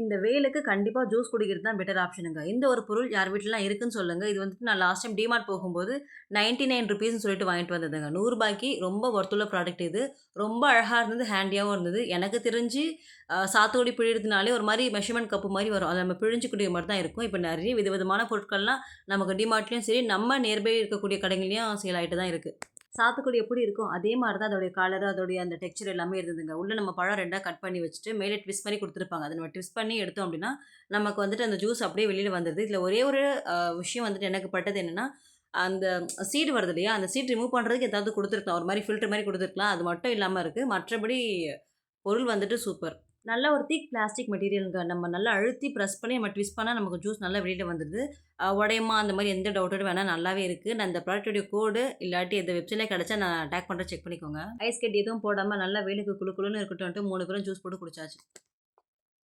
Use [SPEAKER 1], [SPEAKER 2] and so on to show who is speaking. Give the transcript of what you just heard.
[SPEAKER 1] இந்த வெயிலுக்கு கண்டிப்பா ஜூஸ் குடிக்கிறது தான் பெட்டர் ஆப்ஷனுங்க. இந்த ஒரு பொருள் யார் வீட்லலாம் இருக்குன்னு சொல்லுங்க. இது வந்துட்டு நான் லாஸ்ட் டைம் டிமார்ட் போகும்போது ₹99ன்னு சொல்லிட்டு வாங்கிட்டு வந்ததுங்க. ரூ. 100க்கு ரொம்ப ஒர்த்துள்ள ப்ராடக்ட் இது. ரொம்ப அழகா இருந்தது, ஹேண்டியாவும் இருந்தது. எனக்கு தெரிஞ்சு சாத்துக்குடி பிழியறதுனாலே ஒரு மாரி மெஷர்மென்ட் கப்பு மாரி வரும். அத நம்ம பிழிஞ்சு குடிக்கிற மாரி தான் இருக்கும். இப்ப நெறைய விதவிதமான பொருட்கள்லாம் நமக்கு டிமார்ட்லயும் சரி, நம்ம நியர்பை இருக்கக்கூடிய கடைகள்லயும் சேல் ஆயிட்டு தான் இருக்கு. சாத்துக்குடி எப்படி இருக்கும்? அதே மாரி தான் அதோடைய கலரு, அதோடைய அந்த டெக்ஸ்சர் எல்லாமே இருந்ததுங்க. உள்ள நம்ம பழம் 2ஆ கட் பண்ணி வச்சுட்டு, மேலே ட்விஸ்ட் பண்ணி குடுத்துருப்பாங்க. அத நம்ம ட்விஸ்ட் பண்ணி எடுத்தோம் அப்டின்னா, நமக்கு வந்துட்டு அந்த ஜூஸ் அப்படியே வெளில வந்துருது. இதுல ஒரே ஒரு விஷயம் வந்துட்டு எனக்கு பட்டது என்னன்னா, அந்த சீடு வருது இல்லையா? அந்த சீட் ரிமூவ் பண்றதுக்கு ஏதாவது குடுத்துருக்கலாம். ஒரு மாரி ஃபில்டர் மாரி குடுத்துருக்கலாம். அது மட்டும் இல்லாம இருக்கு. மற்றபடி பொருள் வந்துட்டு சூப்பர். நல்ல ஒரு திக் பிளாஸ்டிக் மெட்டீரியல்ங்க. நம்ம நல்லா அழுத்தி பிரஸ் பண்ணி நம்ம ட்விஸ்ட் பண்ணா நமக்கு ஜூஸ் நல்லா வெளில வந்துருது. உடையுமா அந்த மாரி எந்த டவுட்டடும் வேணாம். நல்லாவே இருக்கு. நான் இந்த ப்ராடக்ட்டோட கோடு இல்லாட்டி இந்த வெப்சைட்ல கிடைச்சா நான் டேக் பண்றேன் செக் பண்ணிக்கோங்க. ஐஸ் கட்டி எதுவும் போடாம நல்லா வெயிலுக்கு குளு குளுன்னு இருக்கட்டும்ன்ட்டு 3 பேரும் ஜூஸ் போட்டு குடிச்சாச்சு.